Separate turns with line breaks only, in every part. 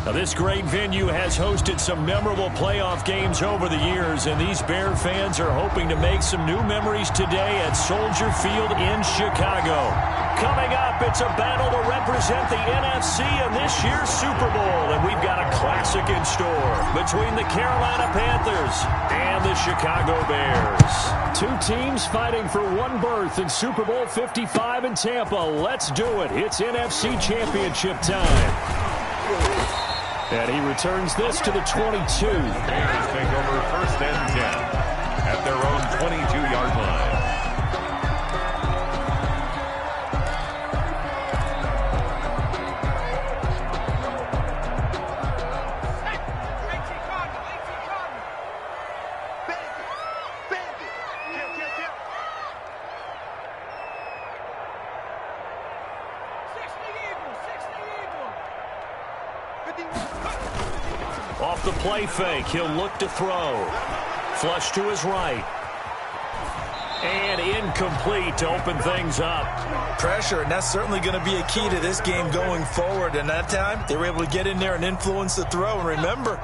Now, this great venue has hosted some memorable playoff games over the years, and these Bear fans are hoping to make some new memories today at Soldier Field in Chicago. Coming up, it's a battle to represent the NFC in this year's Super Bowl, and we've got a classic in store between the Carolina Panthers and the Chicago Bears. Two teams fighting for one berth in Super Bowl 55 in Tampa. Let's do it. It's NFC Championship time. And he returns this to the 22.
Bears take over 1st and 10 at their own 22-yard line.
Off the play fake, he'll look to throw. Flush to his right. And incomplete to open things up.
Pressure, and that's certainly going to be a key to this game going forward. And that time, they were able to get in there and influence the throw. And remember,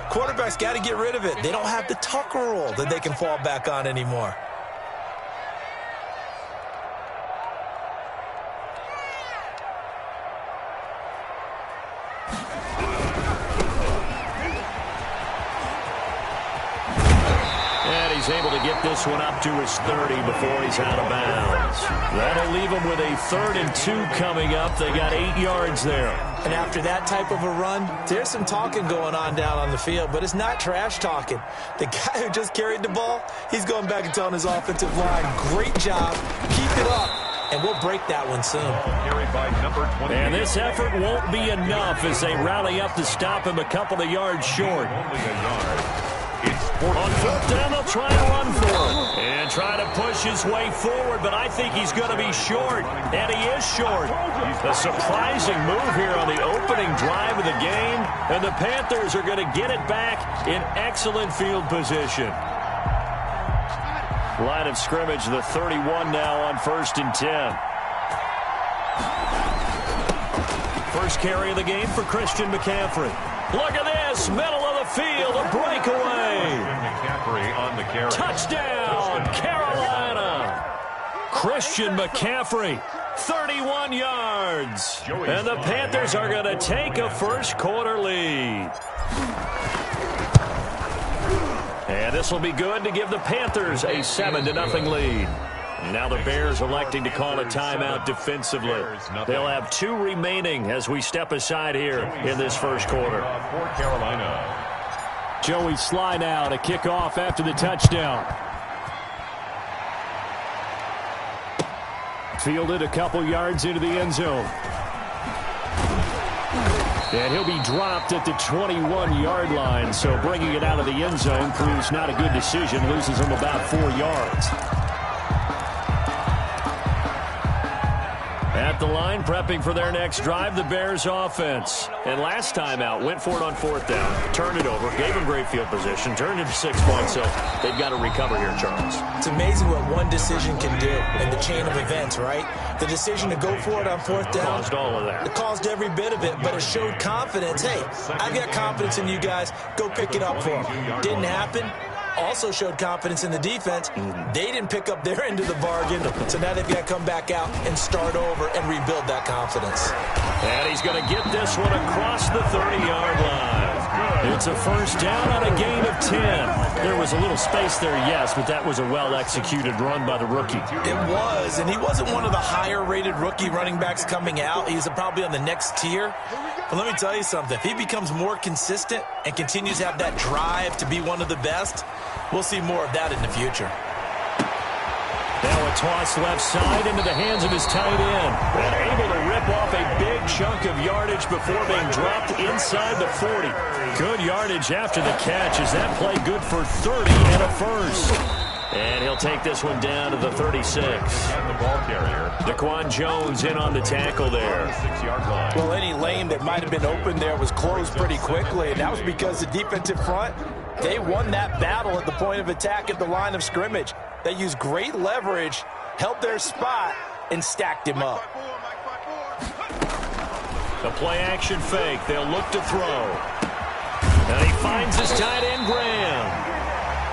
quarterbacks got to get rid of it. They don't have the Tucker rule that they can fall back on anymore.
He's able to get this one up to his 30 before he's out of bounds. That'll leave him with a 3rd and 2 coming up. They got 8 yards there.
And after that type of a run, there's some talking going on down on the field, but it's not trash talking. The guy who just carried the ball, he's going back and telling his offensive line, great job, keep it up, and we'll break that one soon.
And this effort won't be enough as they rally up to stop him a couple of yards short. On 4th down, they'll try and run for it. And try to push his way forward, but I think he's going to be short. And he is short. A surprising move here on the opening drive of the game. And the Panthers are going to get it back in excellent field position. Line of scrimmage, the 31 now on 1st and 10. First carry of the game for Christian McCaffrey. Look at this, middle of the field, a breakaway.
McCaffrey on the carry.
Touchdown, Carolina. Christian McCaffrey, 31 yards. And the Panthers are going to take a first quarter lead. And this will be good to give the Panthers a 7-0 lead. Now the Bears electing to call a timeout defensively. They'll have 2 remaining as we step aside here in this first quarter.
For Carolina.
Joey slide out, a kickoff after the touchdown. Fielded a couple yards into the end zone. And he'll be dropped at the 21-yard line, so bringing it out of the end zone proves not a good decision, loses him about 4 yards. At the line, prepping for their next drive, the Bears offense. And last time out, went for it on 4th down, turned it over, gave them great field position, turned it to 6 points, so they've got to recover here, Charles.
It's amazing what one decision can do in the chain of events, right? The decision to go for it on 4th down.
Caused all of that.
It caused every bit of it, but it showed confidence. Hey, I've got confidence in you guys. Go pick it up for them. Didn't happen. Also showed confidence in the defense. They didn't pick up their end of the bargain, so now they've got to come back out and start over and rebuild that confidence.
And he's going to get this one across the 30-yard line. It's a first down on a gain of 10. There was a little space there, yes, but that was a well-executed run by the rookie.
It was, and he wasn't one of the higher-rated rookie running backs coming out. He's probably on the next tier. But let me tell you something. If he becomes more consistent and continues to have that drive to be one of the best, we'll see more of that in the future.
Now a toss left side into the hands of his tight end. And able to rip off a big chunk of yardage before being dropped inside the 40. Good yardage after the catch. Is that play good for 30 and a first? And he'll take this one down to the 36.
And the ball carrier.
Daquan Jones in on the tackle there.
6-yard line.
Well, any lane that might have been open there was closed pretty quickly, and that was because the defensive front, they won that battle at the point of attack at the line of scrimmage. They used great leverage, held their spot, and stacked him up.
A play-action fake. They'll look to throw. And he finds his tight end, Graham.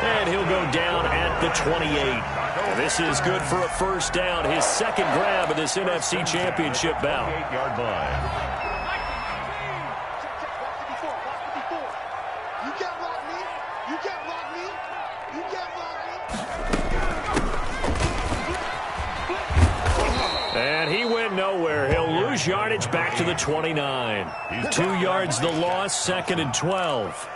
And he'll go down at the 28. And this is good for a first down. His second grab of this NFC Championship bout.
8-yard line.
And he went nowhere. He'll lose yardage back to the 29. 2 yards the loss, 2nd and 12.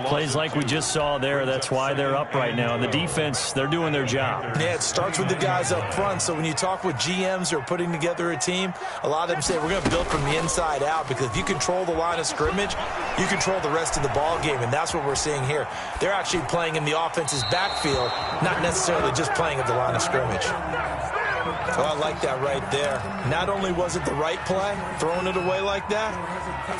Plays like we just saw there. That's why they're up right now. And the defense, they're doing their job.
Yeah, it starts with the guys up front. So when you talk with GMs who are putting together a team, a lot of them say we're going to build from the inside out, because if you control the line of scrimmage, you control the rest of the ball game, and that's what we're seeing here. They're actually playing in the offense's backfield, not necessarily just playing at the line of scrimmage. So I like that right there. Not only was it the right play, throwing it away like that,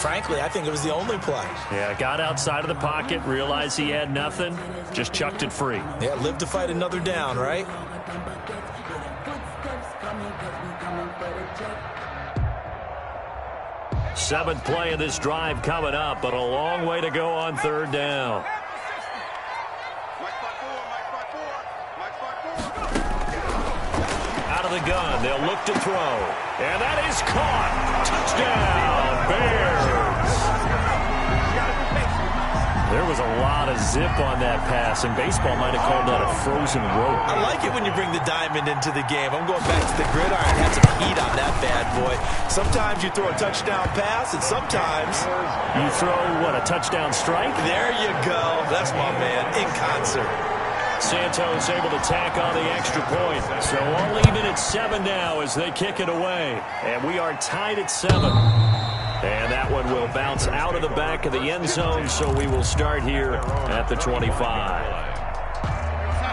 frankly, I think it was the only play.
Yeah, got outside of the pocket, realized he had nothing, just chucked it free.
Yeah, live to fight another down, right?
Seventh play of this drive coming up, but a long way to go on third down. Out of the gun, they'll look to throw. And that is caught. Touchdown, Bears. There was a lot of zip on that pass, and baseball might have called that a frozen rope.
I like it when you bring the diamond into the game. I'm going back to the gridiron. Had some heat on that bad boy. Sometimes you throw a touchdown pass, and sometimes
you throw, what, a touchdown strike?
There you go. That's my man, in concert.
Santos able to tack on the extra point. So all even at 7 now as they kick it away. And we are tied at 7. And that one will bounce out of the back of the end zone, so we will start here at the 25.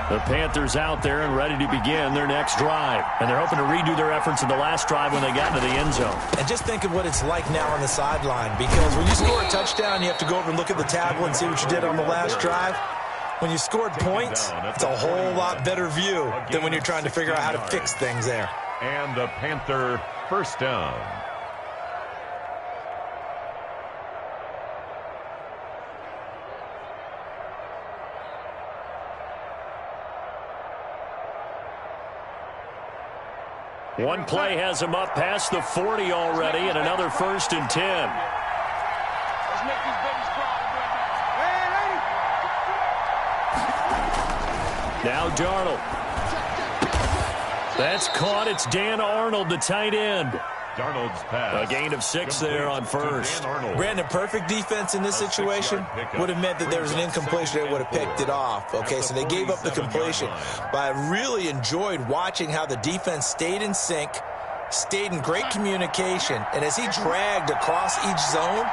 The Panthers out there and ready to begin their next drive. And they're hoping to redo their efforts in the last drive when they got into the end zone. And just think of what it's like now on the sideline, because when you score a touchdown, you have to go over and look at the tablet and see what you did on the last drive. When you scored points, it's a whole lot better view than when you're trying to figure out how to fix things there.
And the Panther first down.
One play has him up past the 40 already, and another 1st and 10. Now Darnold. That's caught. It's Dan Arnold, the tight end.
Darnold's pass.
A gain of 6 there on first.
Brandon, perfect defense in this situation would have meant that there was an incompletion. They would have picked it off. Okay, so they gave up the completion. But I really enjoyed watching how the defense stayed in sync, stayed in great communication, and as he dragged across each zone,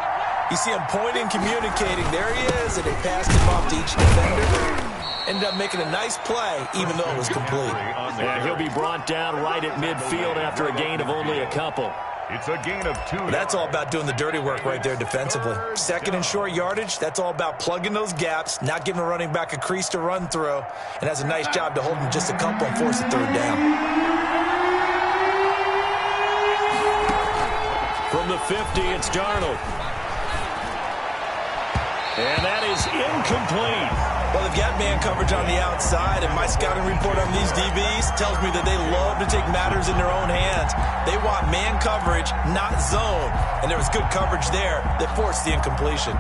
you see him pointing, communicating. There he is, and they passed him off to each defender. Ended up making a nice play, even though it was complete.
And he'll be brought down right at midfield after a gain of only a couple.
It's a gain of 2.
That's all about doing the dirty work right there defensively. Second and short yardage, that's all about plugging those gaps, not giving a running back a crease to run through, and has a nice job to hold him just a couple and force a third down.
From the 50, it's Darnold. And that is incomplete.
Well, they've got man coverage on the outside, and my scouting report on these DBs tells me that they love to take matters in their own hands. They want man coverage, not zone. And there was good coverage there that forced the incompletion.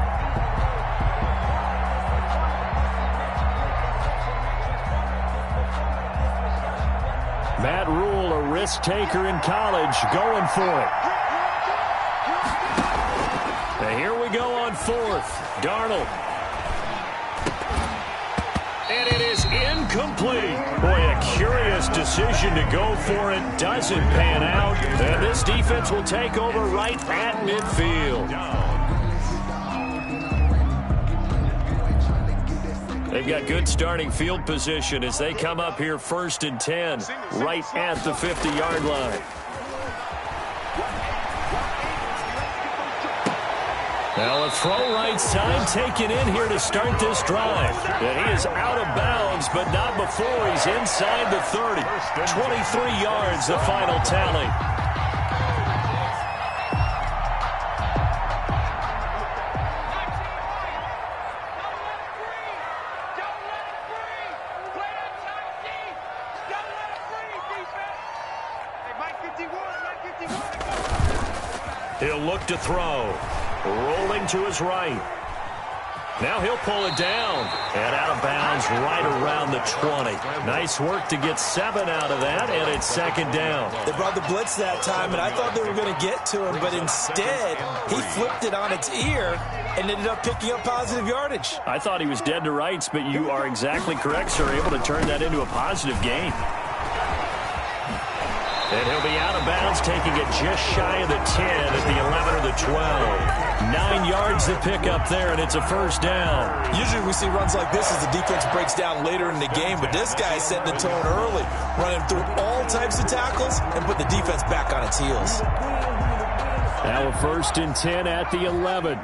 Matt Rule, a risk taker in college, going for it. And here we go on 4th. Darnold. And it is incomplete. Boy, a curious decision to go for it. Doesn't pan out. And this defense will take over right at midfield. They've got good starting field position as they come up here 1st and 10, right at the 50-yard line. Now a throw right side taken in here to start this drive. And he is out of bounds, but not before he's inside the 30. 23 yards, the final tally. He'll look to throw. Rolling to his right. Now he'll pull it down. And out of bounds right around the 20. Nice work to get 7 out of that, and it's second down.
They brought the blitz that time, and I thought they were going to get to him, but instead he flipped it on its ear and ended up picking up positive yardage.
I thought he was dead to rights, but you are exactly correct, sir. Able to turn that into a positive gain. And he'll be out of bounds, taking it just shy of the 10 at the 11 or the 12. 9 yards to pick up there, and it's a first down.
Usually we see runs like this as the defense breaks down later in the game, but this guy is setting the tone early, running through all types of tackles and put the defense back on its heels.
Now a 1st and 10 at the 11.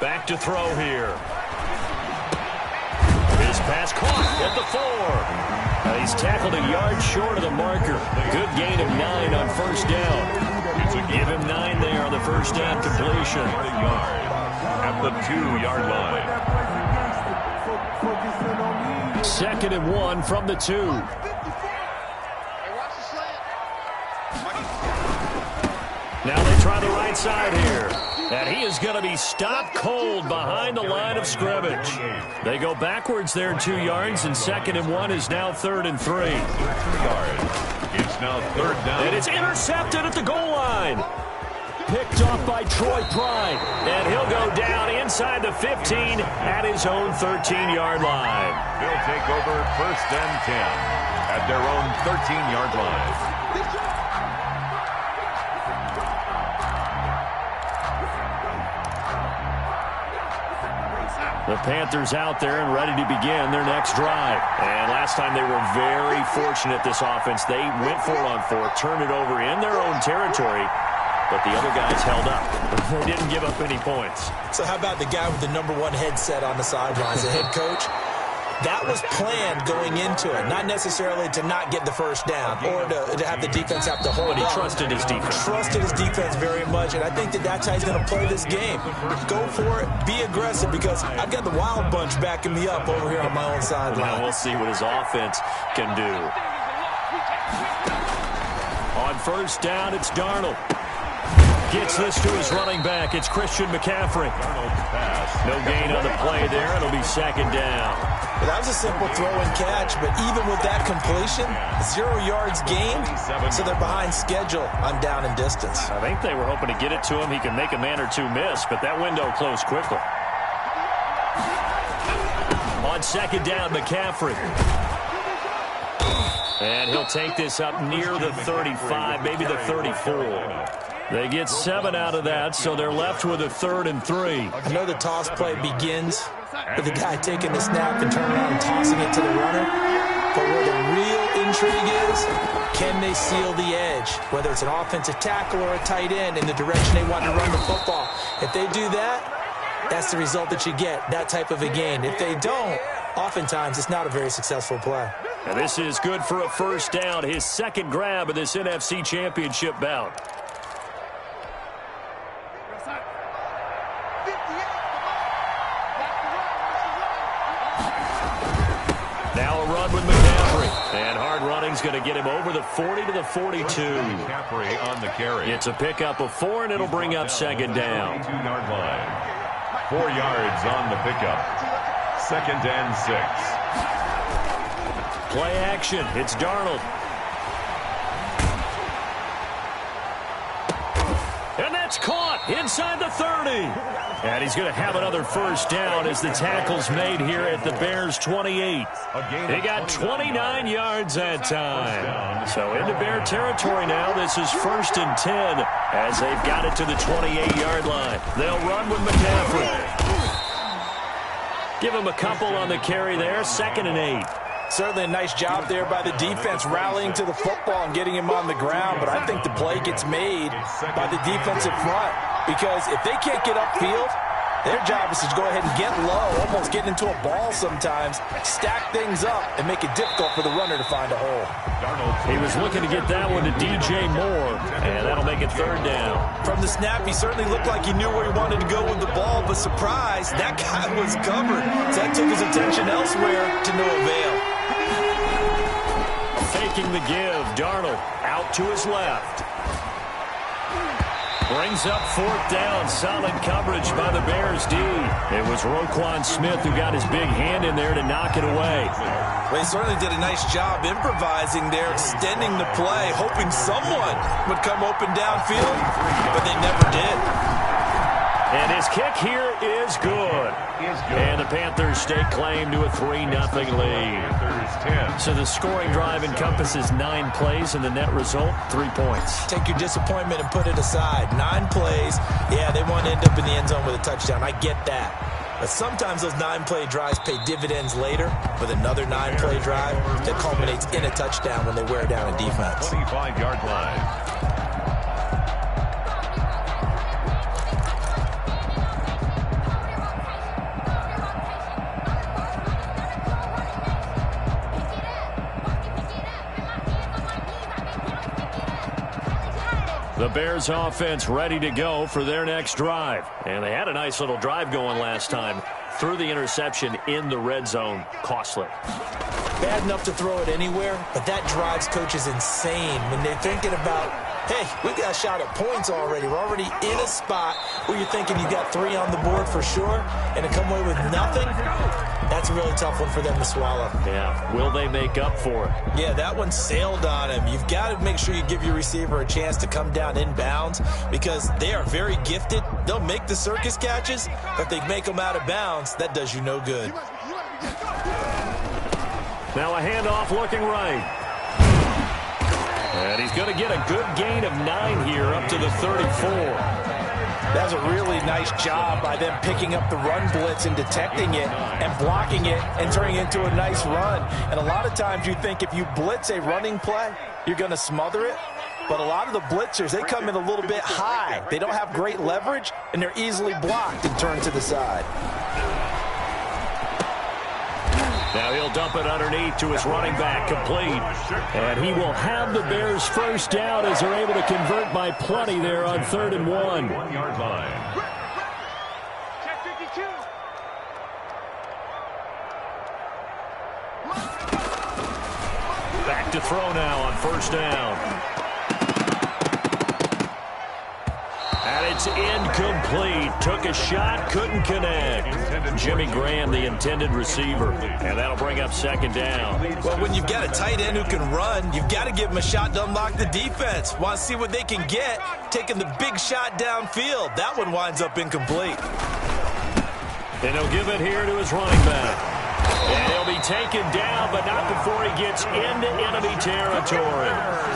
Back to throw here. His pass caught at the 4. He's tackled a yard short of the marker. Good gain of 9 on first down. Give him 9 there on the first down completion.
At the 2-yard line.
2nd and 1 from the 2. Now they try the right side here. And he is going to be stopped cold behind the line of scrimmage. They go backwards there 2 yards, and 2nd and 1 is now 3rd and 3.
3 yards. It's now 3rd down.
And it's intercepted at the goal line. Picked off by Troy Pride. And he'll go down inside the 15 at his own 13-yard line.
They'll take over 1st and 10 at their own 13-yard line.
The Panthers out there and ready to begin their next drive. And last time they were very fortunate, this offense. They went for it on 4, turned it over in their own territory, but the other guys held up. They didn't give up any points.
So how about the guy with the #1 headset on the sidelines, the head coach? That was planned going into it, not necessarily to not get the first down or to have the defense have to hold it.
He trusted his defense.
Trusted his defense very much, and I think that's how he's going to play this game. Go for it. Be aggressive, because I've got the wild bunch backing me up over here on my own sideline.
Well, we'll see what his offense can do. On first down, it's Darnold. Gets this to his running back. It's Christian McCaffrey. No gain on the play there. It'll be 2nd down.
Well, that was a simple throw and catch, but even with that completion, 0 yards gained, so they're behind schedule on down and distance.
I think they were hoping to get it to him. He can make a man or 2 miss, but that window closed quickly. On 2nd down, McCaffrey. And he'll take this up near the 35, maybe the 34. They get 7 out of that, so they're left with a 3rd and 3.
I know the toss play begins with the guy taking the snap and turning around and tossing it to the runner. But where the real intrigue is, can they seal the edge? Whether it's an offensive tackle or a tight end in the direction they want to run the football. If they do that, that's the result that you get, that type of a gain. If they don't, oftentimes it's not a very successful play.
Now this is good for a first down, his 2nd grab of this NFC Championship bout. Now a run with McCaffrey. And hard running's going to get him over the 40 to the 42.
McCaffrey on the carry.
It's a pickup of 4, and it'll bring up 2nd down.
2-yard line. 4 yards on the pickup. 2nd and 6.
Play action. It's Darnold. And that's caught inside the 30. And he's going to have another first down as the tackle's made here at the Bears' 28. They got 29 yards that time. So into Bear territory now. This is 1st and 10 as they've got it to the 28-yard line. They'll run with McCaffrey. Give him a couple on the carry there. 2nd and 8.
Certainly a nice job there by the defense rallying to the football and getting him on the ground, but I think the play gets made by the defensive front, because if they can't get upfield, their job is to go ahead and get low, almost get into a ball sometimes, stack things up, and make it difficult for the runner to find a hole.
He was looking to get that one to DJ Moore, and that'll make it 3rd down.
From the snap, he certainly looked like he knew where he wanted to go with the ball, but surprise, that guy was covered. So that took his attention elsewhere to no avail.
taking the give. Darnold out to his left. Brings up 4th down. Solid coverage by the Bears D. It was Roquan Smith who got his big hand in there to knock it away.
Well, he certainly did a nice job improvising there, extending the play, hoping someone would come open downfield, but they never did.
And his kick here is good. And the Panthers stake claim to a 3-0 lead. So the scoring drive encompasses 9 plays, and the net result, 3 points.
Take your disappointment and put it aside. 9 plays. Yeah, they want to end up in the end zone with a touchdown. I get that. But sometimes those 9-play drives pay dividends later with another 9-play drive that culminates in a touchdown when they wear down a defense.
25-yard line.
The Bears offense ready to go for their next drive. And they had a nice little drive going last time. Threw the interception in the red zone. Costly.
Bad enough to throw it anywhere, but that drives coaches insane when they're thinking about, hey, we got a shot at points already. We're already in a spot where you're thinking you got 3 on the board for sure, and to come away with nothing, that's a really tough one for them to swallow.
Yeah, will they make up for it?
Yeah, that one sailed on him. You've got to make sure you give your receiver a chance to come down inbounds because they are very gifted. They'll make the circus catches, but they make them out of bounds. That does you no good.
Now a handoff looking right. And he's going to get a good gain of 9 here up to the 34.
That's a really nice job by them picking up the run blitz and detecting it and blocking it and turning it into a nice run. And a lot of times you think if you blitz a running play, you're going to smother it. But a lot of the blitzers, they come in a little bit high. They don't have great leverage, and they're easily blocked and turned to the side.
Now he'll dump it underneath to his running back, complete. And he will have the Bears first down as they're able to convert by plenty there on 3rd and 1.
1-yard line.
Check 52.
Back to throw now on 1st down. And it's incomplete. Took a shot, couldn't connect. Jimmy Graham, the intended receiver. And that'll bring up 2nd down.
Well, when you've got a tight end who can run, you've got to give him a shot to unlock the defense. Want to see what they can get, taking the big shot downfield. That one winds up incomplete.
And he'll give it here to his running back. And he'll be taken down, but not before he gets into enemy territory.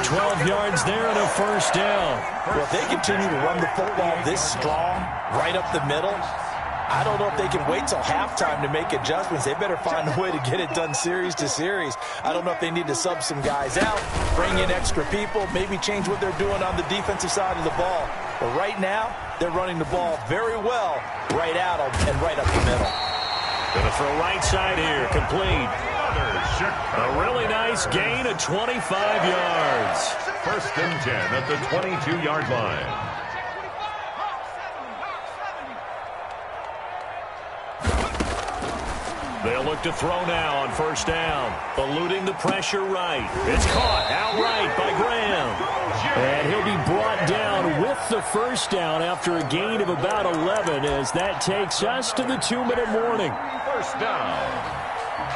12 yards there and a 1st down.
Well, if they continue to run the football this strong, right up the middle, I don't know if they can wait till halftime to make adjustments. They better find a way to get it done series to series. I don't know if they need to sub some guys out, bring in extra people, maybe change what they're doing on the defensive side of the ball. But right now, they're running the ball very well right out and right up the middle.
Going to throw right side here, complete. A really nice gain of 25 yards.
1st and 10 at the 22-yard line.
They'll look to throw now on 1st down. Eluding the pressure right. It's caught outright by Graham. And he'll be brought down with the 1st down after a gain of about 11 as that takes us to the 2-minute warning.
1st down.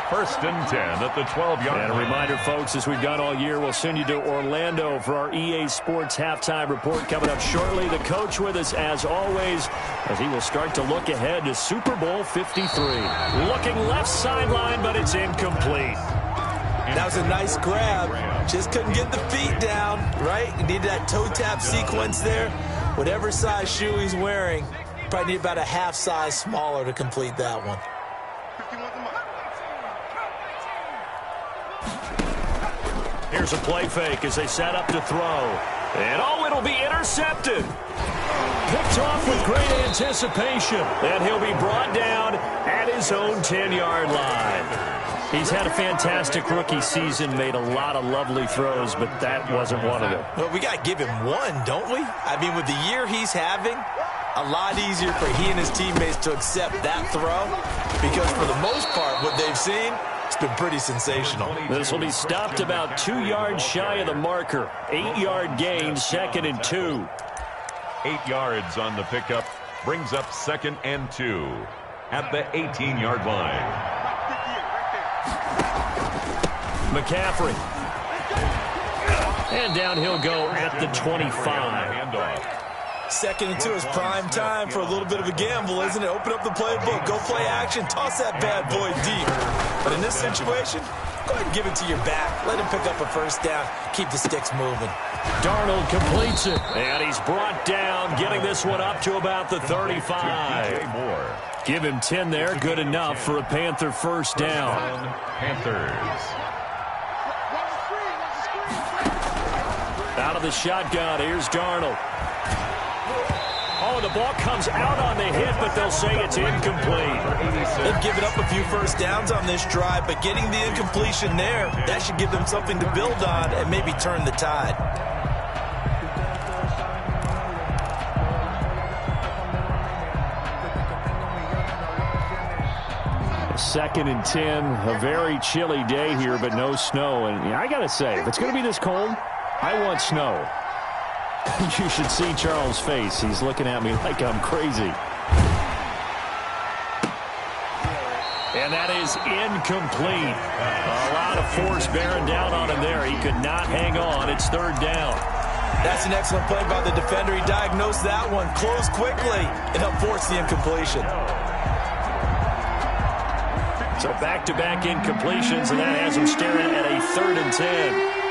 1st and 10 at the 12-yard line.
And a reminder, folks, as we've done all year, we'll send you to Orlando for our EA Sports halftime report coming up shortly. The coach with us, as always, as he will start to look ahead to Super Bowl 53. Looking left sideline, but it's incomplete.
That was a nice grab. Just couldn't get the feet down, right? You need that toe tap sequence there. Whatever size shoe he's wearing, probably need about a half size smaller to complete that one.
Here's a play fake as they set up to throw. And it'll be intercepted. Picked off with great anticipation. And he'll be brought down at his own 10-yard line. He's had a fantastic rookie season, made a lot of lovely throws, but that wasn't one of them.
Well, we got to give him one, don't we? I mean, with the year he's having, a lot easier for he and his teammates to accept that throw because for the most part, what they've seen, It's been pretty sensational.
This will be stopped about 2 yards shy of the marker. 8-yard gain, 2nd and 2.
8 yards on the pickup brings up 2nd and 2 at the 18-yard line.
McCaffrey. And down he'll go at the 25.
Handoff.
2nd and 2 is prime time for a little bit of a gamble, isn't it? Open up the playbook, go play action, toss that bad boy deep. But in this situation, go ahead and give it to your back. Let him pick up a first down. Keep the sticks moving.
Darnold completes it. And he's brought down, getting this one up to about the 35. Give him 10 there. Good enough for a Panther first down.
Panthers.
Out of the shotgun, here's Darnold. Oh, the ball comes out on the hit, but they'll say it's incomplete.
They've given up a few first downs on this drive, but getting the incompletion there, that should give them something to build on and maybe turn the tide.
Second and 10, a very chilly day here, but no snow. And I got to say, if it's going to be this cold, I want snow. You should see Charles' face. He's looking at me like I'm crazy. And that is incomplete. A lot of force bearing down on him there. He could not hang on. It's 3rd down.
That's an excellent play by the defender. He diagnosed that one, closed quickly, and helped force the incompletion.
So back-to-back incompletions, and that has him staring at a 3rd and 10.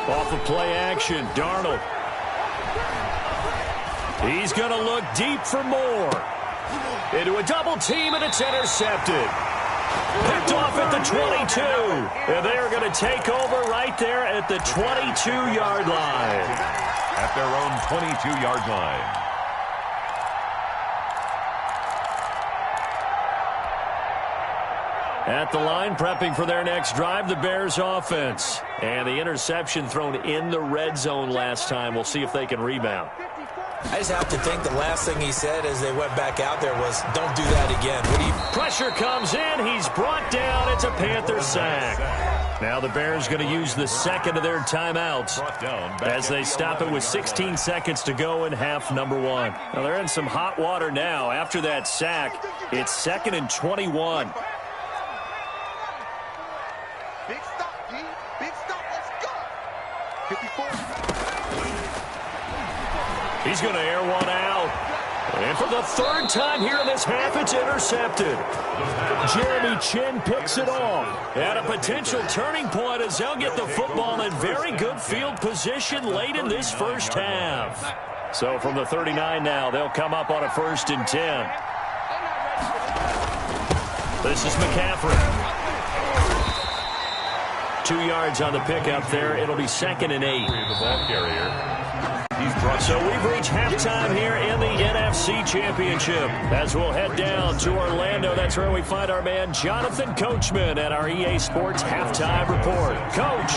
Off of play action, Darnold. He's going to look deep for more. Into a double team, and it's intercepted. Picked off at the 22. And they are going to take over right there at the 22-yard line.
At their own 22-yard line.
At the line, prepping for their next drive, the Bears offense. And the interception thrown in the red zone last time. We'll see if they can rebound.
I just have to think the last thing he said as they went back out there was, don't do that again.
Pressure comes in. He's brought down. It's a Panther sack. Now the Bears going to use the second of their timeouts as they stop it with 16 seconds to go in half number 1. Now they're in some hot water now. After that sack, it's 2nd and 21.
Big stop, D. Big stop. Let's go. 54.
He's going to air one out. And for the 3rd time here in this half, it's intercepted. Jeremy Chin picks it off. At a potential turning point as they'll get the football in very good field position late in this first half. So from the 39 now, they'll come up on a 1st and 10. This is McCaffrey. 2 yards on the pickup there. It'll be 2nd and 8.
The ball carrier.
So we've reached halftime here in the NFC Championship. As we'll head down to Orlando, that's where we find our man Jonathan Coachman at our EA Sports Halftime Report. Coach,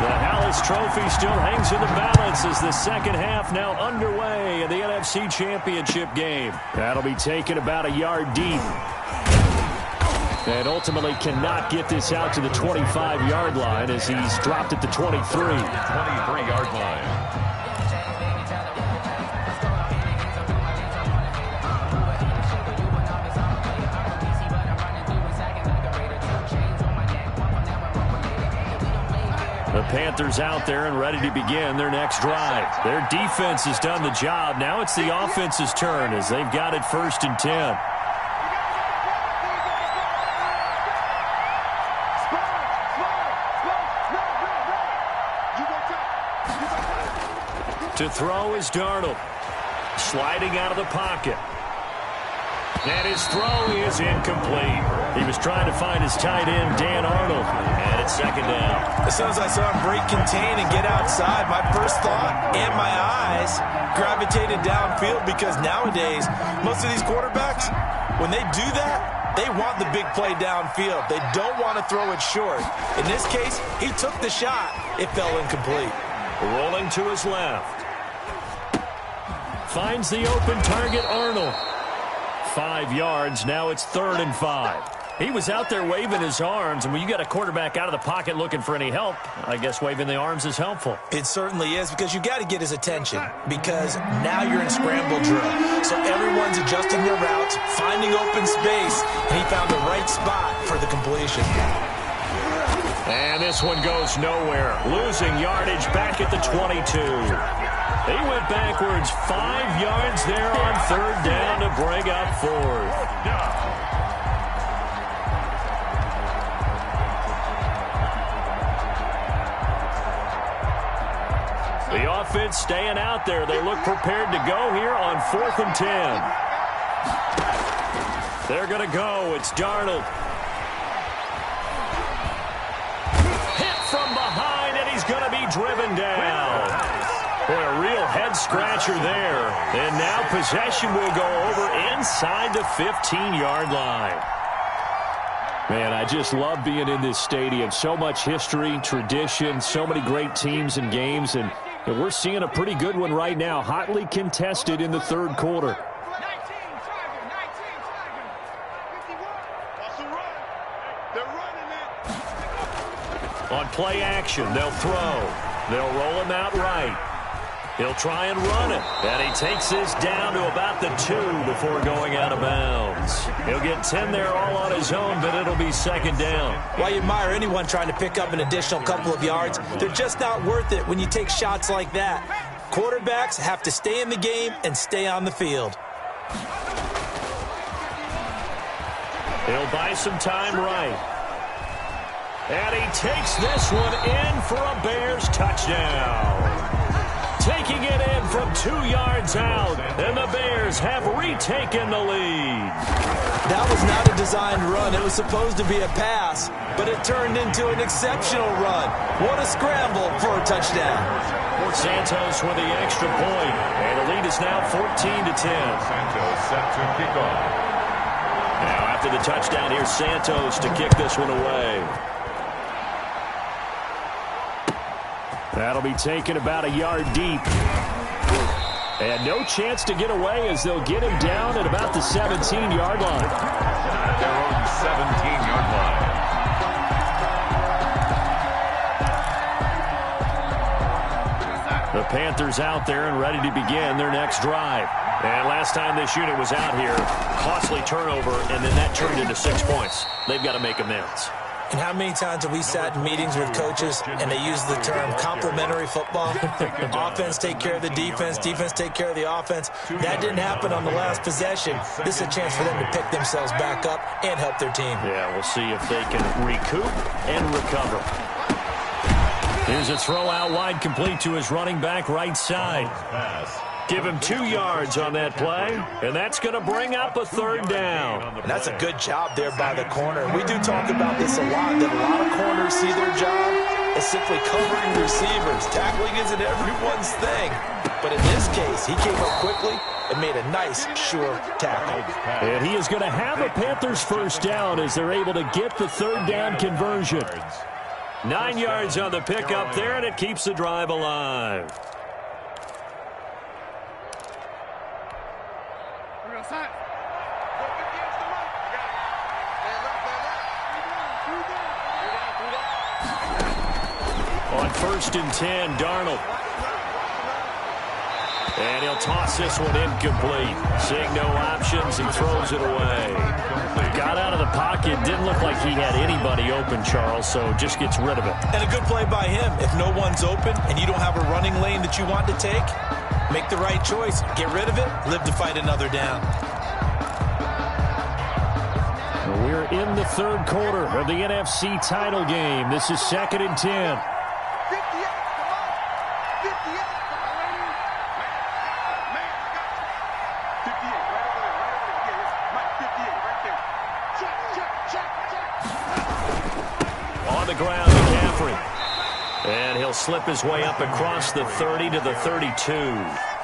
the Hallis Trophy still hangs in the balance as the second half now underway in the NFC Championship game. That'll be taken about a yard deep. And ultimately cannot get this out to the 25-yard line as he's dropped at the 23.
23-yard line.
The Panthers out there and ready to begin their next drive. Their defense has done the job. Now it's the offense's turn as they've got it 1st and 10. To throw is Darnold. Sliding out of the pocket. And his throw is incomplete. He was trying to find his tight end, Dan Arnold. And it's 2nd down.
As soon as I saw him break contain and get outside, my first thought and my eyes gravitated downfield because nowadays, most of these quarterbacks, when they do that, they want the big play downfield. They don't want to throw it short. In this case, he took the shot. It fell incomplete.
Rolling to his left. Finds the open target, Arnold. 5 yards. Now it's 3rd and 5. He was out there waving his arms, and when you got a quarterback out of the pocket looking for any help, I guess waving the arms is helpful.
It certainly is, because you got to get his attention, because now you're in scramble drill. So everyone's adjusting their routes, finding open space, and he found the right spot for the completion.
And this one goes nowhere, losing yardage back at the 22. He went backwards 5 yards there on 3rd down to bring up 4th. The offense staying out there. They look prepared to go here on 4th and 10. They're going to go. It's Darnold. Hit from behind, and he's going to be driven down. Boy, a real head-scratcher there. And now possession will go over inside the 15-yard line. Man, I just love being in this stadium. So much history, tradition, so many great teams and games, and we're seeing a pretty good one right now, hotly contested in the 3rd quarter. On play action, they'll throw. They'll roll him out right. He'll try and run it. And he takes this down to about the 2 before going out of bounds. He'll get 10 there all on his own, but it'll be 2nd down.
Why you admire anyone trying to pick up an additional couple of yards? They're just not worth it when you take shots like that. Quarterbacks have to stay in the game and stay on the field.
He'll buy some time right. And he takes this one in for a Bears touchdown. Taking it in from 2 yards out, and the Bears have retaken the lead.
That was not a designed run. It was supposed to be a pass, but it turned into an exceptional run. What a scramble for a touchdown.
Santos with the extra point, and the lead is now 14-10.
Santos set to kick off.
Now after the touchdown, here's Santos to kick this one away. That'll be taken about a yard deep. And no chance to get away as they'll get him down at about the 17-yard line.
Their own 17-yard line.
The Panthers out there and ready to begin their next drive. And last time this unit was out here, costly turnover, and then that turned into 6 points. They've got to make amends.
And how many times have we sat in meetings with coaches and they use the term complementary football? Offense take care of the defense, defense take care of the offense. That didn't happen on the last possession. This is a chance for them to pick themselves back up and help their team.
Yeah, we'll see if they can recoup and recover. Here's a throw out wide, complete to his running back right side. Give him 2 yards on that play, and that's going to bring up a 3rd down.
And that's a good job there by the corner. We do talk about this a lot, that a lot of corners see their job as simply covering receivers. Tackling isn't everyone's thing. But in this case, he came up quickly and made a nice, sure tackle.
And he is going to have a Panthers 1st down as they're able to get the 3rd down conversion. 9 yards on the pickup there, and it keeps the drive alive. On 1st and 10, Darnold. And he'll toss this one incomplete. Seeing no options, he throws it away. Got out of the pocket. Didn't look like he had anybody open, Charles, so just gets rid of it.
And a good play by him. If no one's open and you don't have a running lane that you want to take, make the right choice. Get rid of it. Live to fight another down.
We're in the 3rd quarter of the NFC title game. This is 2nd and 10. On the ground, McCaffrey. And he'll slip his way up across the 30 to the 32.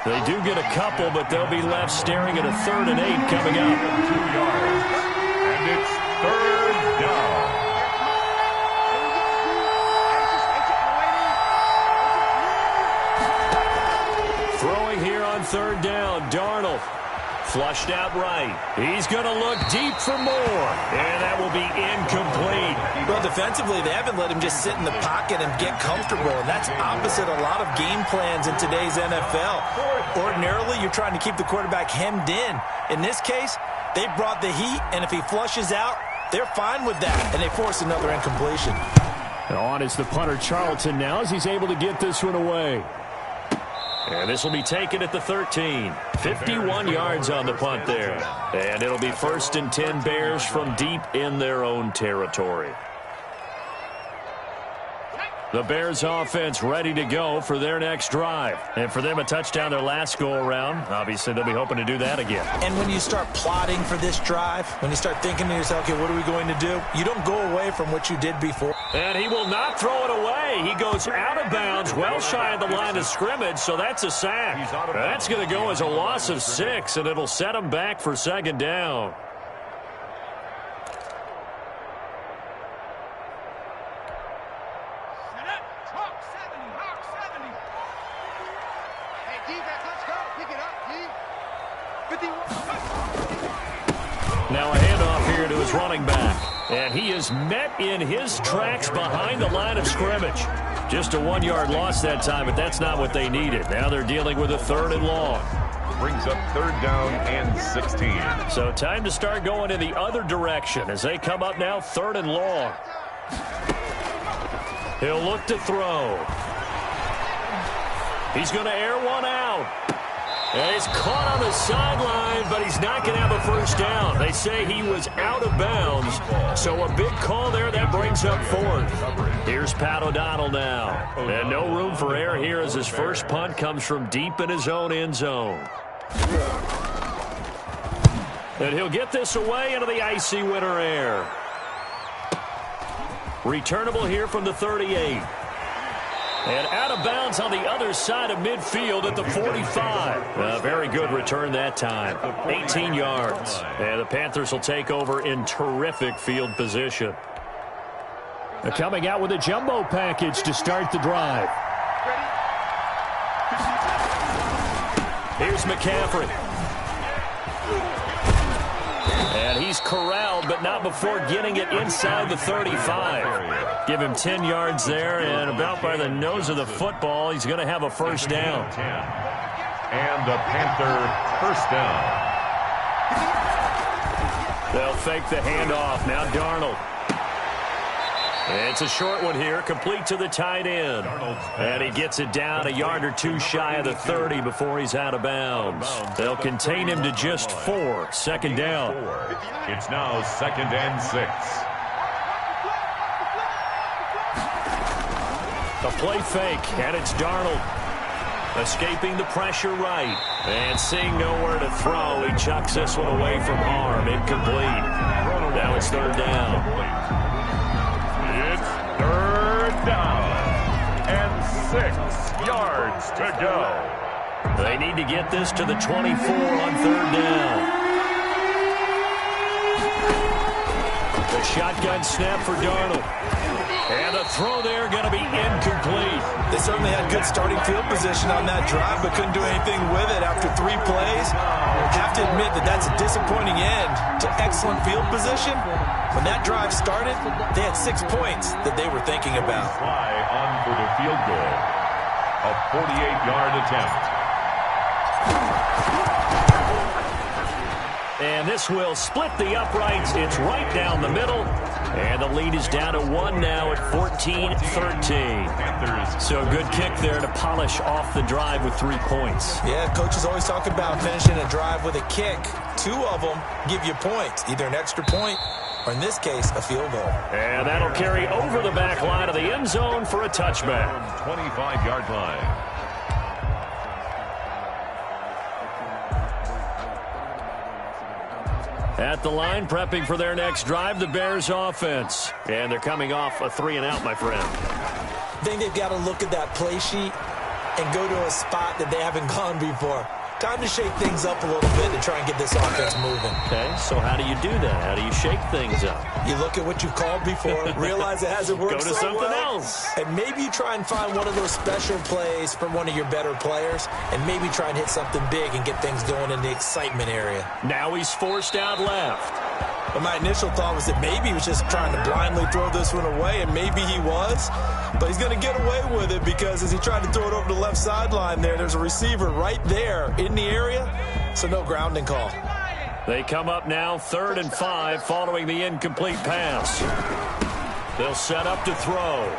They do get a couple, but they'll be left staring at a 3rd and 8 coming up.
2 yards. And it's 3rd down.
Throwing here on 3rd down, Darnold. Flushed out right. He's going to look deep for more. And that will be incomplete.
Well, defensively, they haven't let him just sit in the pocket and get comfortable. And that's opposite a lot of game plans in today's NFL. Ordinarily, you're trying to keep the quarterback hemmed in. In this case, they brought the heat, and if he flushes out, they're fine with that. And they force another incompletion.
On is the punter, Charlton, now as he's able to get this one away. And this will be taken at the 13. 51 yards on the punt there. And it'll be 1st and 10 Bears from deep in their own territory. The Bears offense ready to go for their next drive. And for them, a touchdown their last go-around. Obviously, they'll be hoping to do that again.
And when you start plotting for this drive, when you start thinking to yourself, okay, what are we going to do? You don't go away from what you did before.
And he will not throw it away. He goes out of bounds, well shy of the line of scrimmage, so that's a sack. That's going to go as a loss of 6, and it'll set him back for 2nd down. Now a handoff here to his running back. And he is met in his tracks behind the line of scrimmage. Just a 1-yard loss that time, but that's not what they needed. Now they're dealing with a 3rd and long.
Brings up 3rd down and 16.
So time to start going in the other direction as they come up now 3rd and long. He'll look to throw. He's going to air one out. And he's caught on the sideline, but he's not going to have a 1st down. They say he was out of bounds, so a big call there. That brings up 4th. Here's Pat O'Donnell now. And no room for error here as his first punt comes from deep in his own end zone. And he'll get this away into the icy winter air. Returnable here from the 38. And out of bounds on the other side of midfield at the 45. A very good return that time. 18 yards. And the Panthers will take over in terrific field position. They're coming out with a jumbo package to start the drive. Here's McCaffrey. And he's corralled, but not before getting it inside the 35. Give him 10 yards there, and about by the nose of the football, he's going to have a 1st down.
And the Panther 1st down.
They'll fake the handoff. Now Darnold. It's a short one here, complete to the tight end. And he gets it down a yard or 2 shy of the 30 before he's out of bounds. They'll contain him to just 4. 2nd down.
It's now 2nd and 6.
A play fake, and it's Darnold. Escaping the pressure right. And seeing nowhere to throw, he chucks this one away from harm. Incomplete. Now it's 3rd down.
It's 3rd down and 6 yards to go.
They need to get this to the 24 on 3rd down. The shotgun snap for Darnold. And the throw there going to be incomplete.
They certainly had good starting field position on that drive, but couldn't do anything with it after 3 plays. Have to admit that that's a disappointing end to excellent field position. When that drive started, they had 6 points that they were thinking about.
Fly on for the field goal. A 48-yard attempt.
And this will split the uprights. It's right down the middle. And the lead is down to 1 now at 14-13. So a good kick there to polish off the drive with 3 points.
Yeah, coaches always talk about finishing a drive with a kick. 2 of them give you points, either an extra point or, in this case, a field goal.
And that'll carry over the back line of the end zone for a touchback.
25-yard line.
At the line, prepping for their next drive, the Bears offense. And they're coming off a 3-and-out, my friend.
I think they've got to look at that play sheet and go to a spot that they haven't gone before. Time to shake things up a little bit and try and get this offense moving.
Okay, so how do you do that? How do you shake things up?
You look at what you've called before, realize it hasn't worked
Go to
so
something
well,
else.
and maybe you try and find one of those special plays from one of your better players, and maybe try and hit something big and get things going in the excitement area.
Now he's forced out left.
But my initial thought was that maybe he was just trying to blindly throw this one away, and maybe he was. But he's going to get away with it because as he tried to throw it over the left sideline there's a receiver right there in the area, so no grounding call.
They come up now 3rd and 5 following the incomplete pass. They'll set up to throw.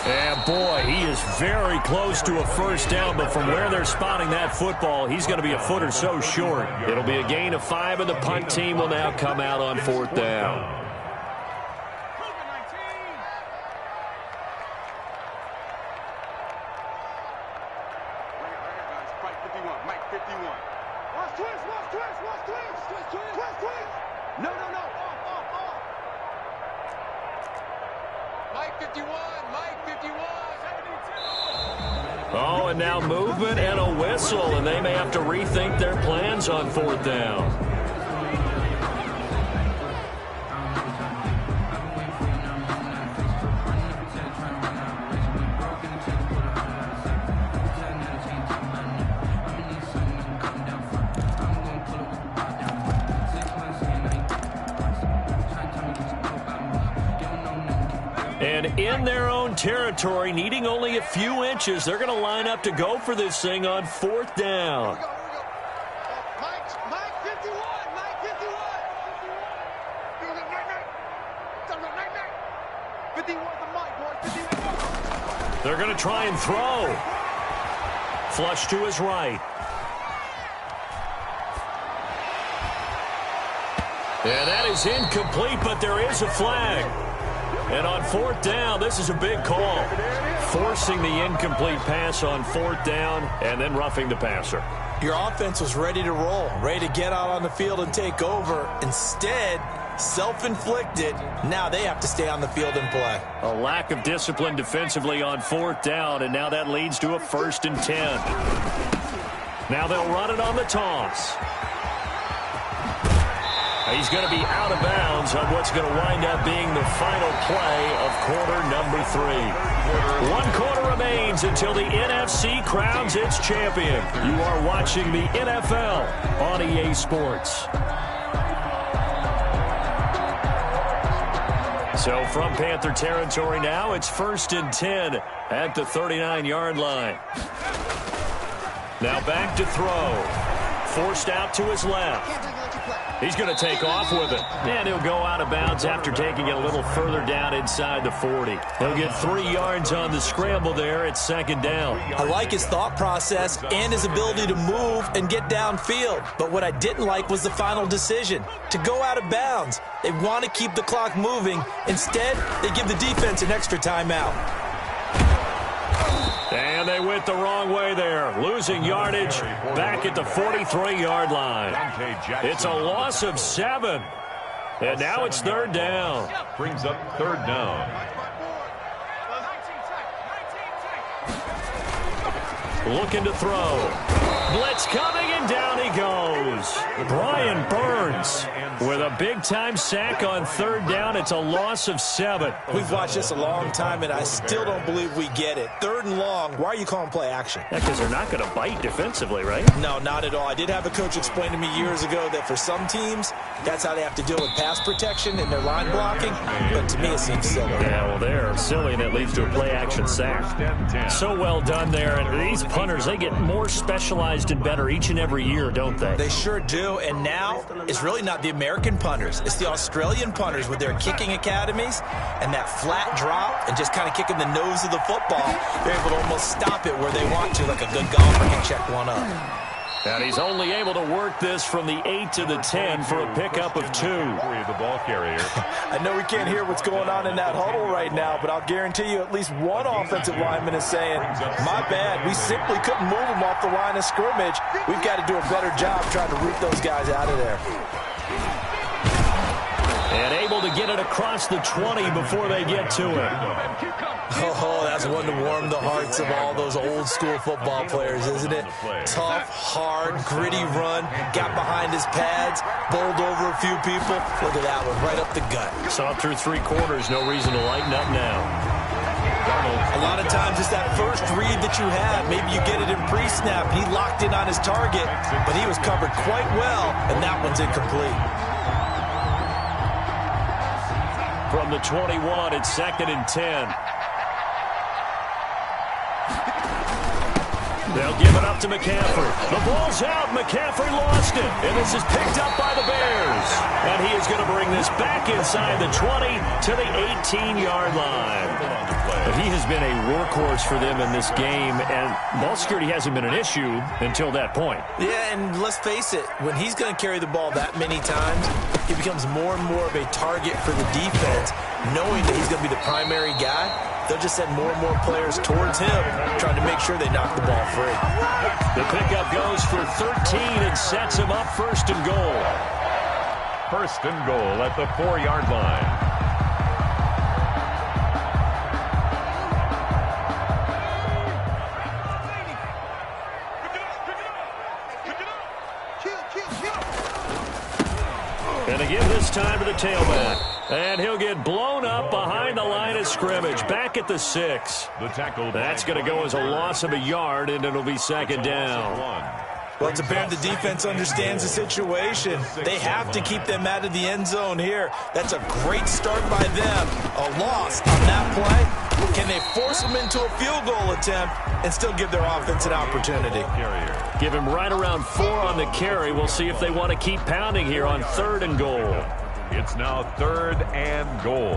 And boy, he is very close to a first down, but from where they're spotting that football, he's going to be a foot or so short. It'll be a gain of 5, and the punt team will now come out on 4th down. Oh, and now movement and a whistle, and they may have to rethink their plans on 4th down. And in their own territory, needing only a few inches, they're going to line up to go for this thing on 4th down.
Mike 51, Mike 51. 51 the Mike, boy, 51.
They're going to try and throw. Flush to his right. And that is incomplete, but there is a flag. And on 4th down, this is a big call. Forcing the incomplete pass on 4th down and then roughing the passer.
Your offense was ready to roll, ready to get out on the field and take over. Instead, self-inflicted. Now they have to stay on the field and play.
A lack of discipline defensively on 4th down, and now that leads to a 1st and 10. Now they'll run it on the toss. He's going to be out of bounds on what's going to wind up being the final play of quarter number 3. 1 quarter remains until the NFC crowns its champion. You are watching the NFL on EA Sports. So from Panther territory now, it's 1st and 10 at the 39-yard line. Now back to throw. Forced out to his left. He's going to take off with it. And he'll go out of bounds after taking it a little further down inside the 40. He'll get 3 yards on the scramble there at 2nd down.
I like his thought process and his ability to move and get downfield. But what I didn't like was the final decision, to go out of bounds. They want to keep the clock moving. Instead, they give the defense an extra timeout.
And they went the wrong way there, losing yardage back at the 43-yard line. It's a loss of 7. And now it's 3rd down.
Brings up 3rd down.
Looking to throw. Blitz coming, and down he goes. Brian Burns with a big-time sack on 3rd down. It's a loss of 7.
We've watched this a long time, and I still don't believe we get it. 3rd and long, why are you calling play action?
Yeah, because they're not going to bite defensively, right?
No, not at all. I did have a coach explain to me years ago that for some teams, that's how they have to deal with pass protection and their line blocking. But to me, it seems silly.
Yeah, well, they're silly, and it leads to a play-action sack. So well done there. And these punters, they get more specialized and better each and every year, don't they?
They sure do. And now, it's really not the American punters. It's the Australian punters with their kicking academies and that flat drop and just kind of kicking the nose of the football. They're able to almost stop it where they want to, like a good golfer can check one up.
And he's only able to work this from the 8 to the 10 for a pickup of 2.
The ball carrier.
I know we can't hear what's going on in that huddle right now, but I'll guarantee you at least one offensive lineman is saying, my bad, we simply couldn't move them off the line of scrimmage. We've got to do a better job trying to root those guys out of there.
And able to get it across the 20 before they get to it.
Oh, that's one to warm the hearts of all those old-school football players, isn't it? Tough, hard, gritty run, got behind his pads, bowled over a few people. Look at that one, right up the gut.
Saw through 3 quarters, no reason to lighten up now.
A lot of times it's that first read that you have. Maybe you get it in pre-snap, and he locked in on his target, but he was covered quite well, and that one's incomplete.
From the 21, it's 2nd and 10. They'll give it up to McCaffrey. The ball's out. McCaffrey lost it. And this is picked up by the Bears. And he is going to bring this back inside the 20 to the 18-yard line. But he has been a workhorse for them in this game, and ball security hasn't been an issue until that point.
Yeah, and let's face it, when he's going to carry the ball that many times, he becomes more and more of a target for the defense, knowing that he's going to be the primary guy. They'll just send more and more players towards him, trying to make sure they knock the ball free.
The pickup goes for 13 and sets him up 1st and goal.
1st and goal at the 4-yard line.
And again this time to the tailback. And he'll get blown up behind the line of scrimmage. Back at the 6.
The tackle.
That's going to go as a loss of a yard, and it'll be 2nd down.
Well, it's apparent the defense understands the situation. They have to keep them out of the end zone here. That's a great start by them. A loss on that play. Can they force them into a field goal attempt and still give their offense an opportunity?
Give him right around 4 on the carry. We'll see if they want to keep pounding here on 3rd and goal.
It's now 3rd and goal.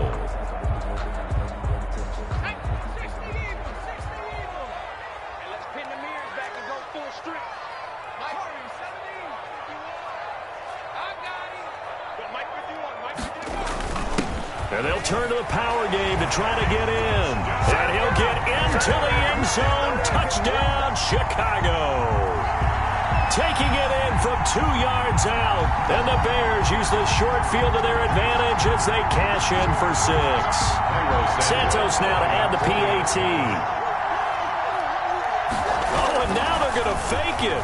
And they'll turn to the power game to try to get in. And he'll get into the end zone. Touchdown, Chicago. Taking it in from 2 yards out. And the Bears use the short field to their advantage as they cash in for 6. Santos now to add the PAT. Oh, and now they're going to fake it.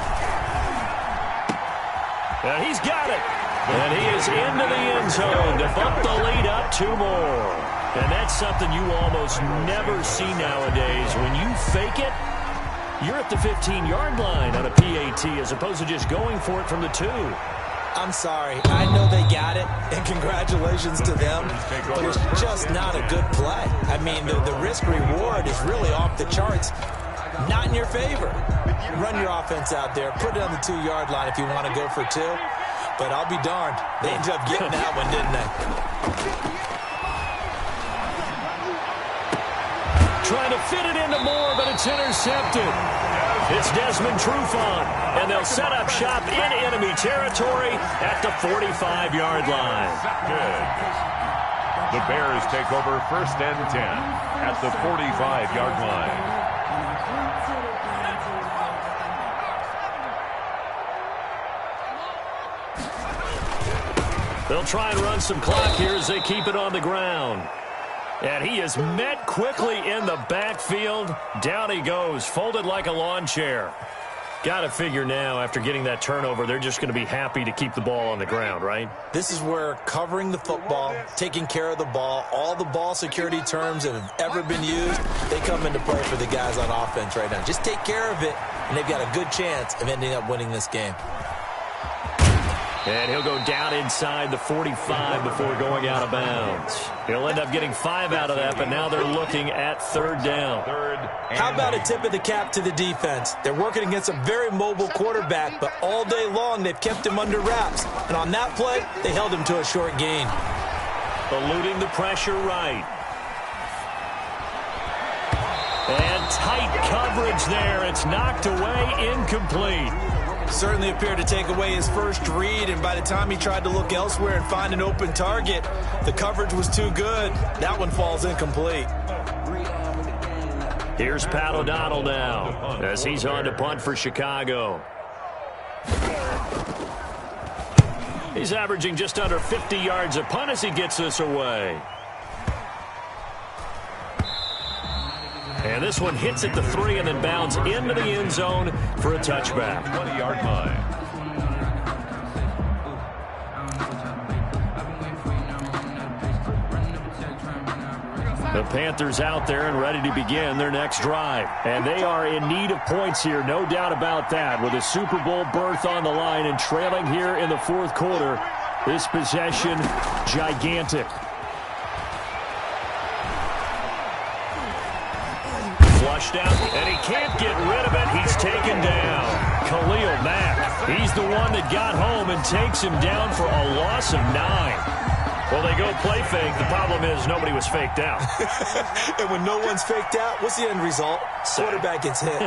And he's got it. And he is into the end zone to bump the lead up 2 more. And that's something you almost never see nowadays. When you fake it, you're at the 15-yard line on a PAT as opposed to just going for it from the 2.
I'm sorry. I know they got it, and congratulations to them, but it's just not a good play. I mean, the risk-reward is really off the charts. Not in your favor. Run your offense out there. Put it on the 2-yard line if you want to go for 2. But I'll be darned. They ended up getting that one, didn't they?
Trying to fit it into Moore, but it's intercepted. It's Desmond Trufant, and they'll set up shop in enemy territory at the 45-yard line.
Good. The Bears take over 1st and 10 at the 45-yard line.
They'll try and run some clock here as they keep it on the ground. And he is met quickly in the backfield. Down he goes, folded like a lawn chair. Got to figure now, after getting that turnover, they're just going to be happy to keep the ball on the ground, right?
This is where covering the football, taking care of the ball, all the ball security terms that have ever been used, they come into play for the guys on offense right now. Just take care of it, and they've got a good chance of ending up winning this game.
And he'll go down inside the 45 before going out of bounds. He'll end up getting 5 out of that, but now they're looking at 3rd down.
How about a tip of the cap to the defense? They're working against a very mobile quarterback, but all day long they've kept him under wraps. And on that play, they held him to a short gain.
Eluding the pressure right. And tight coverage there. It's knocked away, incomplete.
Certainly appeared to take away his first read, and by the time he tried to look elsewhere and find an open target, the coverage was too good. That one falls incomplete.
Here's Pat O'Donnell now as he's on to punt for Chicago. He's averaging just under 50 yards a punt as he gets this away. And this one hits at the 3 and then bounds into the end zone for a touchback.
20-yard line.
The Panthers out there and ready to begin their next drive. And they are in need of points here, no doubt about that, with a Super Bowl berth on the line and trailing here in the fourth quarter. This possession, gigantic. Flushed out, and he can't get rid of it. He's taken down. Khalil Mack, he's the one that got home and takes him down for a loss of 9. Well, they go play fake. The problem is nobody was faked out.
And when no one's faked out, what's the end result? Quarterback gets hit.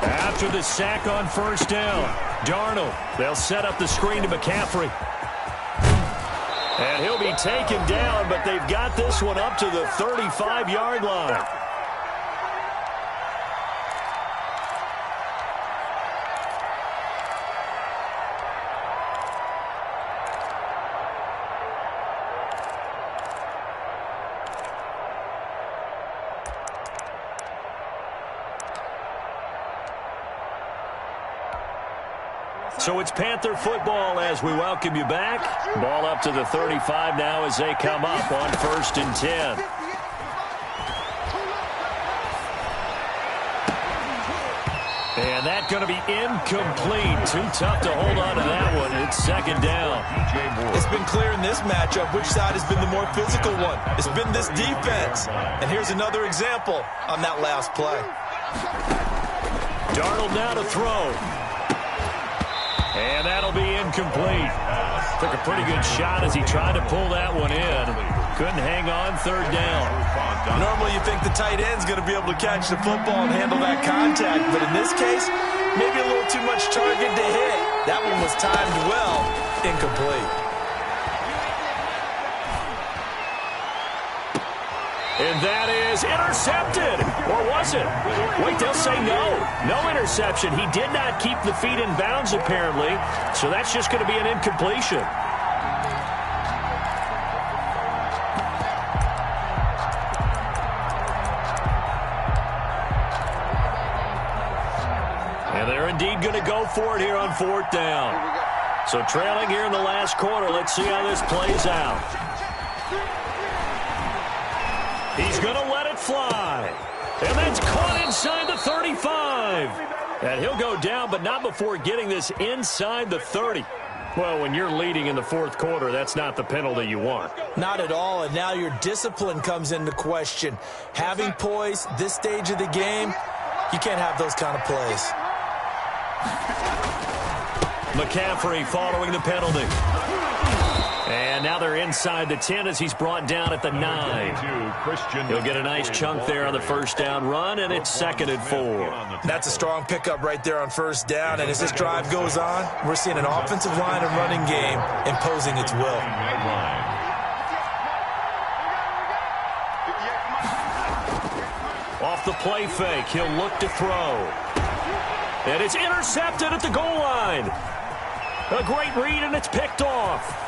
After the sack on first down, Darnold, they'll set up the screen to McCaffrey. And he'll be taken down, but they've got this one up to the 35-yard line. So it's Panther football as we welcome you back. Ball up to the 35 now as they come up on 1st and 10. And that's going to be incomplete. Too tough to hold on to that one. It's 2nd down.
It's been clear in this matchup which side has been the more physical one. It's been this defense. And here's another example on that last play.
Darnold now to throw. And that'll be incomplete. Took a pretty good shot as he tried to pull that one in. Couldn't hang on 3rd down.
Normally you think the tight end's going to be able to catch the football and handle that contact, but in this case, maybe a little too much target to hit. That one was timed well, incomplete.
And that is intercepted. Or was it? Wait, they'll say no. No interception. He did not keep the feet in bounds, apparently. So that's just going to be an incompletion. And they're indeed going to go for it here on 4th down. So trailing here in the last quarter. Let's see how this plays out. He's going to let it fly. And that's caught inside the 35. And he'll go down, but not before getting this inside the 30. Well, when you're leading in the 4th quarter, that's not the penalty you want.
Not at all, and now your discipline comes into question. Having poise this stage of the game, you can't have those kind of plays.
McCaffrey following the penalty. And now they're inside the 10 as he's brought down at the 9. He'll get a nice chunk there on the 1st down run, and it's 2nd and 4.
That's a strong pickup right there on 1st down, and as this drive goes on, we're seeing an offensive line and running game imposing its will.
Off the play fake, he'll look to throw. And it's intercepted at the goal line. A great read, and it's picked off.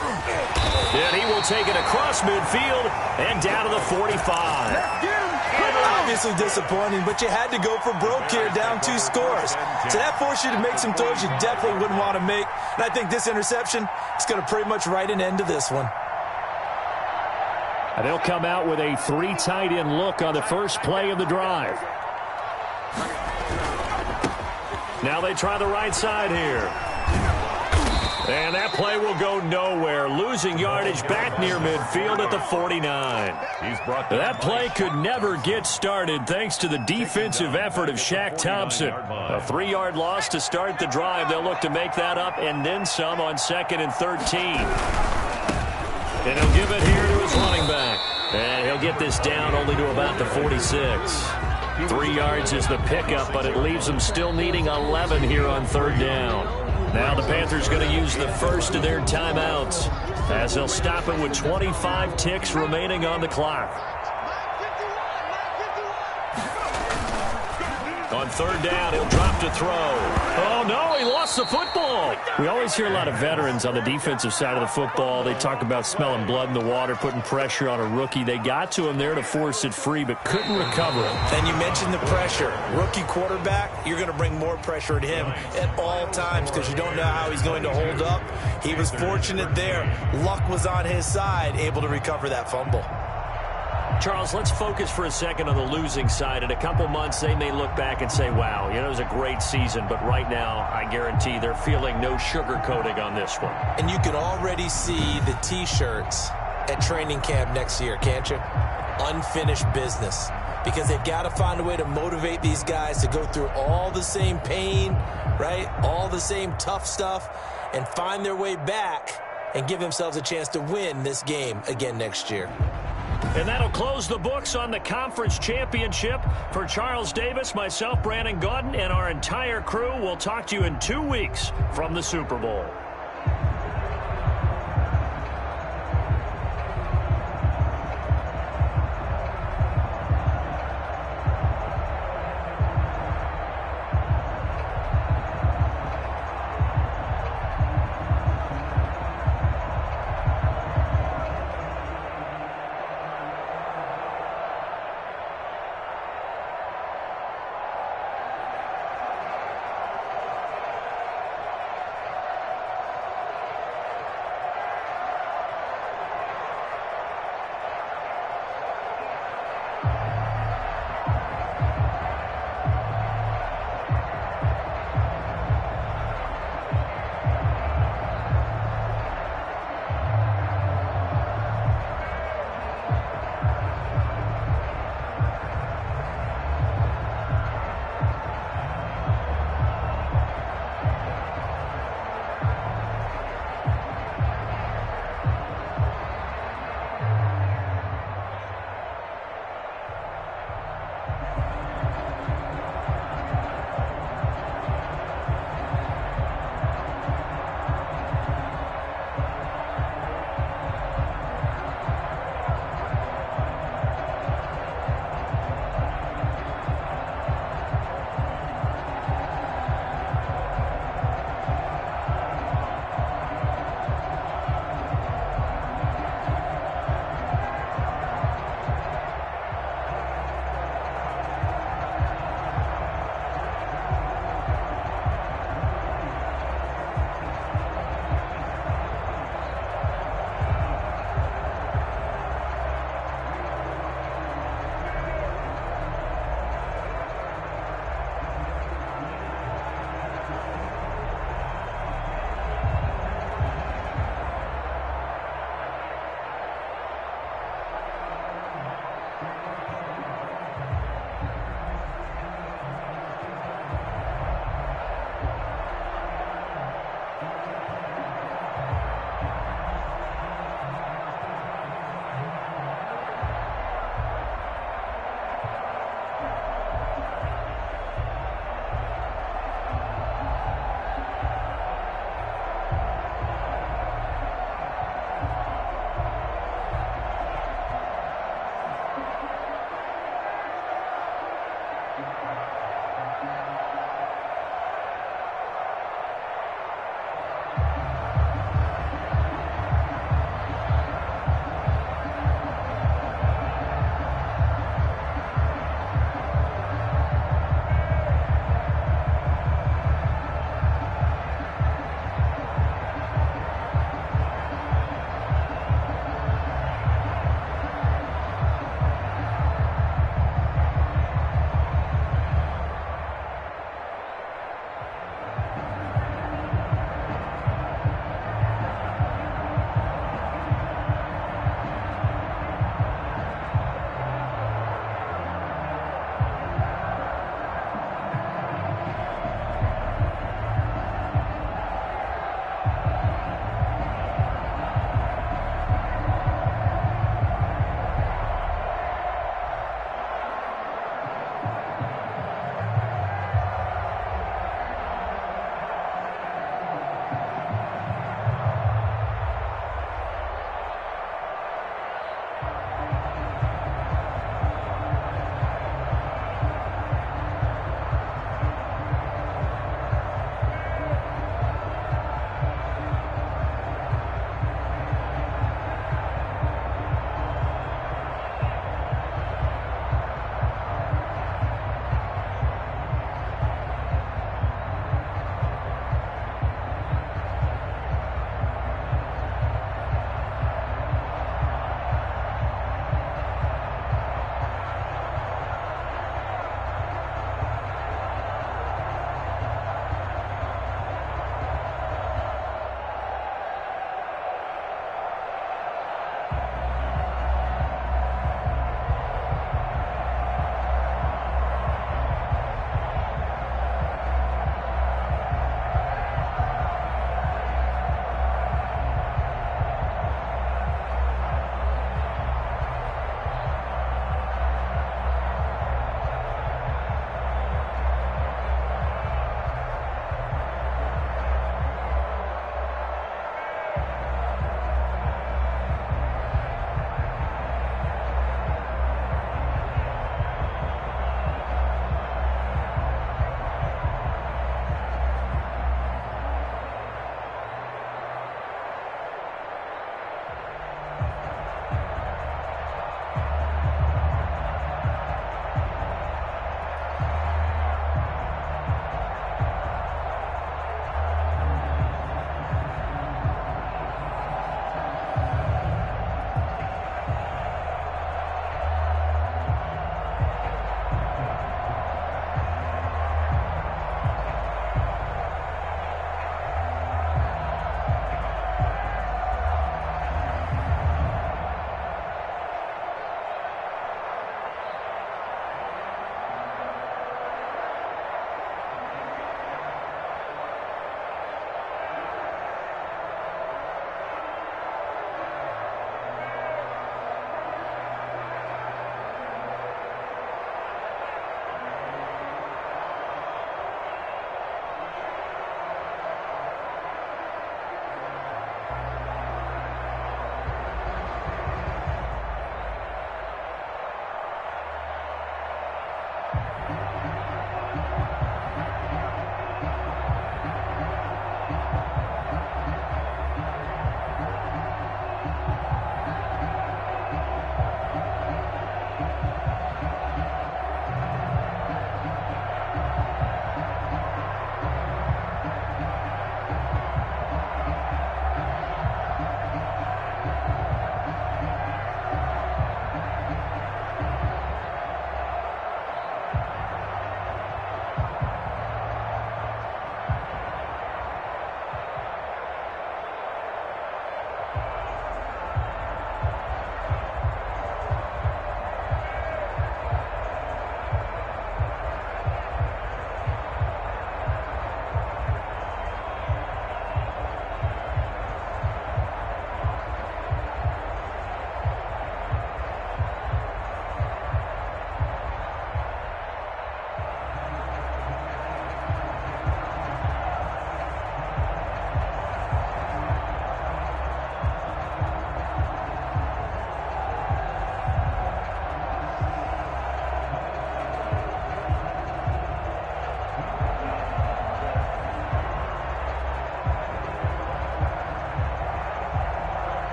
And he will take it across midfield and down to the 45.
Obviously disappointing, but you had to go for broke here, down 2 scores. So that forced you to make some throws you definitely wouldn't want to make. And I think this interception is going to pretty much write an end to this one.
And they'll come out with a 3 tight end look on the first play of the drive. Now they try the right side here. And that play will go nowhere. Losing yardage back near midfield at the 49. That play could never get started thanks to the defensive effort of Shaq Thompson. A 3-yard loss to start the drive. They'll look to make that up and then some on 2nd and 13. And he'll give it here to his running back. And he'll get this down only to about the 46. 3 yards is the pickup, but it leaves them still needing 11 here on 3rd down. Now the Panthers going to use the first of their timeouts as they'll stop it with 25 ticks remaining on the clock. On 3rd down, he'll drop to throw. Oh, no, he lost the football. We always hear a lot of veterans on the defensive side of the football. They talk about smelling blood in the water, putting pressure on a rookie. They got to him there to force it free, but couldn't recover it.
And you mentioned the pressure. Rookie quarterback, you're going to bring more pressure at him at all times because you don't know how he's going to hold up. He was fortunate there. Luck was on his side, able to recover that fumble.
Charles, let's focus for a second on the losing side. In a couple months, they may look back and say, wow, it was a great season. But right now, I guarantee they're feeling no sugarcoating on this one.
And you can already see the T-shirts at training camp next year, can't you? Unfinished business. Because they've got to find a way to motivate these guys to go through all the same pain, right? All the same tough stuff, and find their way back and give themselves a chance to win this game again next year.
And that'll close the books on the conference championship. For Charles Davis, myself, Brandon Gaudin, and our entire crew, we'll talk to you in 2 weeks from the Super Bowl.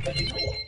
Bye.